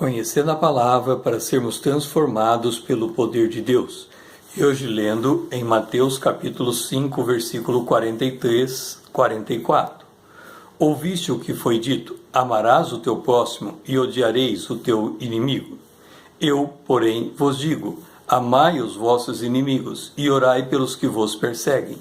Conhecendo a palavra para sermos transformados pelo poder de Deus. E hoje lendo em Mateus capítulo 5, versículo 43, 44. Ouviste o que foi dito: amarás o teu próximo e odiareis o teu inimigo. Eu, porém, vos digo: amai os vossos inimigos e orai pelos que vos perseguem.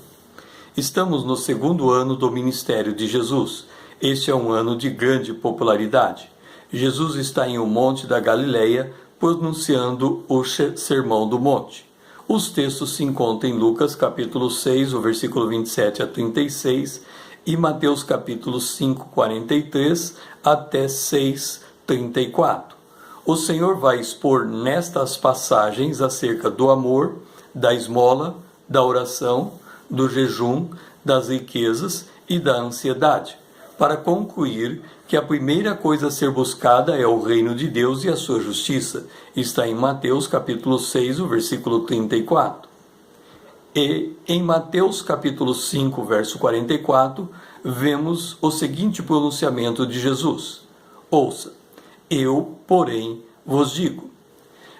Estamos no segundo ano do ministério de Jesus. Este é um ano de grande popularidade. Jesus está em um monte da Galileia, pronunciando o Sermão do Monte. Os textos se encontram em Lucas capítulo 6, o versículo 27 a 36, e Mateus capítulo 5, 43 até 6, 34. O Senhor vai expor nestas passagens acerca do amor, da esmola, da oração, do jejum, das riquezas e da ansiedade, para concluir que a primeira coisa a ser buscada é o reino de Deus e a sua justiça. Está em Mateus capítulo 6, o versículo 34. E em Mateus capítulo 5, verso 44, vemos o seguinte pronunciamento de Jesus: ouça, eu, porém, vos digo.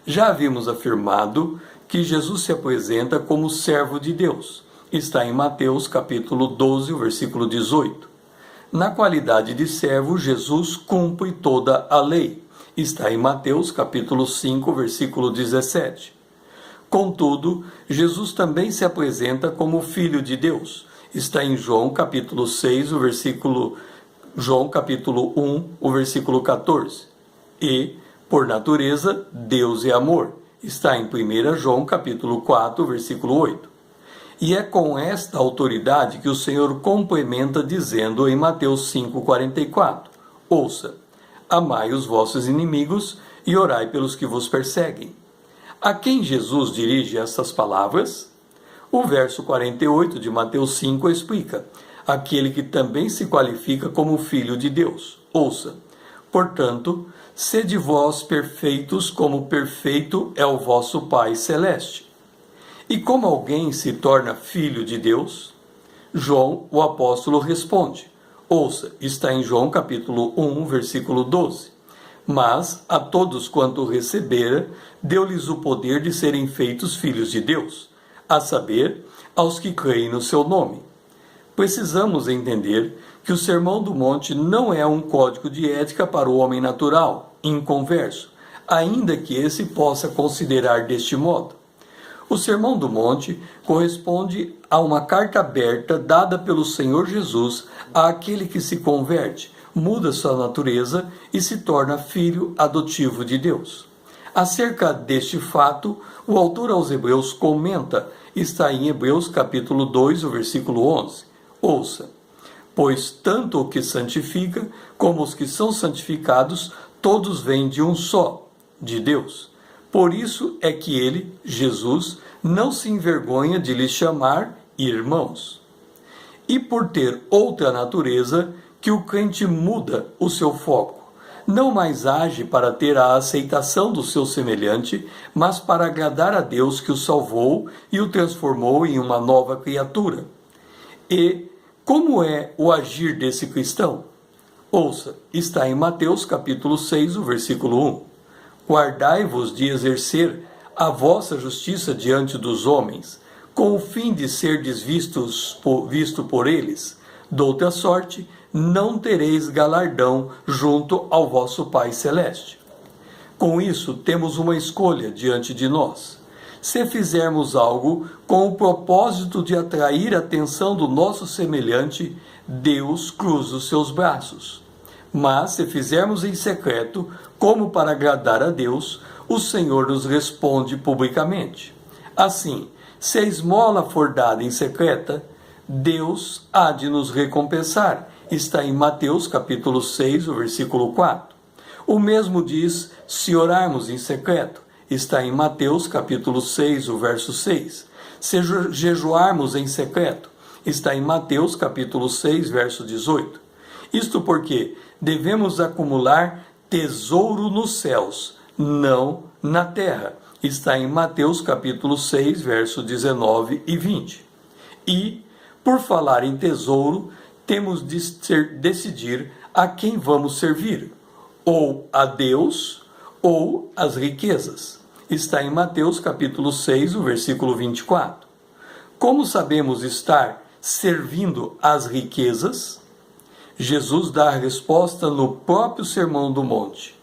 Já havíamos afirmado que Jesus se apresenta como servo de Deus. Está em Mateus capítulo 12, o versículo 18. Na qualidade de servo, Jesus cumpre toda a lei. Está em Mateus capítulo 5, versículo 17. Contudo, Jesus também se apresenta como filho de Deus. Está em João capítulo 6, João capítulo 1, o versículo 14. E, por natureza, Deus é amor. Está em 1 João capítulo 4, versículo 8. E é com esta autoridade que o Senhor complementa dizendo em Mateus 5,44: ouça, amai os vossos inimigos e orai pelos que vos perseguem. A quem Jesus dirige estas palavras? O verso 48 de Mateus 5 explica: aquele que também se qualifica como filho de Deus. Ouça, portanto, sede vós perfeitos como perfeito é o vosso Pai Celeste. E como alguém se torna filho de Deus? João, o apóstolo, responde. Ouça, está em João capítulo 1, versículo 12. Mas a todos quanto recebera, deu-lhes o poder de serem feitos filhos de Deus, a saber, aos que creem no seu nome. Precisamos entender que o Sermão do Monte não é um código de ética para o homem natural, inconverso, ainda que esse possa considerar deste modo. O Sermão do Monte corresponde a uma carta aberta dada pelo Senhor Jesus àquele que se converte, muda sua natureza e se torna filho adotivo de Deus. Acerca deste fato, o autor aos Hebreus comenta, está em Hebreus capítulo 2, o versículo 11. Ouça, pois tanto o que santifica como os que são santificados, todos vêm de um só, de Deus. Por isso é que ele, Jesus, não se envergonha de lhes chamar irmãos. E por ter outra natureza, que o crente muda o seu foco. Não mais age para ter a aceitação do seu semelhante, mas para agradar a Deus que o salvou e o transformou em uma nova criatura. E como é o agir desse cristão? Ouça, está em Mateus capítulo 6, o versículo 1. Guardai-vos de exercer a vossa justiça diante dos homens, com o fim de serdes visto por eles. Doutra sorte, não tereis galardão junto ao vosso Pai Celeste. Com isso, temos uma escolha diante de nós. Se fizermos algo com o propósito de atrair a atenção do nosso semelhante, Deus cruza os seus braços. Mas, se fizermos em secreto, como para agradar a Deus, o Senhor nos responde publicamente. Assim, se a esmola for dada em secreta, Deus há de nos recompensar. Está em Mateus capítulo 6, o versículo 4. O mesmo diz, se orarmos em secreto. Está em Mateus capítulo 6, o verso 6. Se jejuarmos em secreto. Está em Mateus capítulo 6, verso 18. Isto porque devemos acumular tesouro nos céus, não na terra. Está em Mateus capítulo 6, verso 19 e 20. E, por falar em tesouro, temos de decidir a quem vamos servir, ou a Deus ou as riquezas. Está em Mateus capítulo 6, o versículo 24. Como sabemos estar servindo às riquezas? Jesus dá a resposta no próprio Sermão do Monte.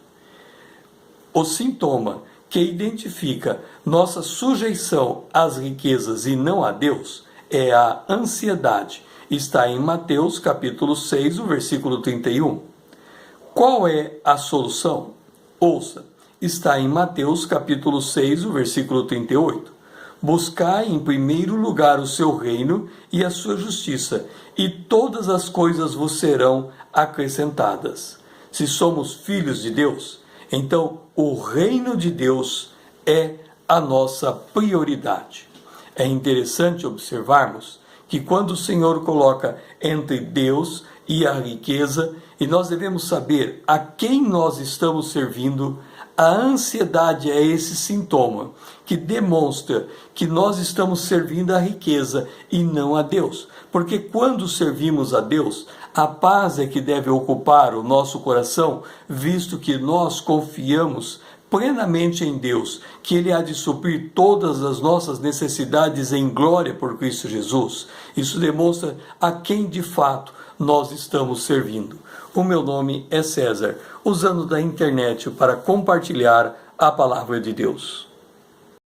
O sintoma que identifica nossa sujeição às riquezas e não a Deus é a ansiedade. Está em Mateus capítulo 6, o versículo 31. Qual é a solução? Ouça, está em Mateus capítulo 6, o versículo 38. Buscai em primeiro lugar o seu reino e a sua justiça, e todas as coisas vos serão acrescentadas. Se somos filhos de Deus, então o reino de Deus é a nossa prioridade. É interessante observarmos que quando o Senhor coloca entre Deus e a riqueza, e nós devemos saber a quem nós estamos servindo, a ansiedade é esse sintoma que demonstra que nós estamos servindo a riqueza e não a Deus. Porque quando servimos a Deus, a paz é que deve ocupar o nosso coração, visto que nós confiamos plenamente em Deus, que Ele há de suprir todas as nossas necessidades em glória por Cristo Jesus. Isso demonstra a quem de fato nós estamos servindo. O meu nome é César, usando da internet para compartilhar a palavra de Deus.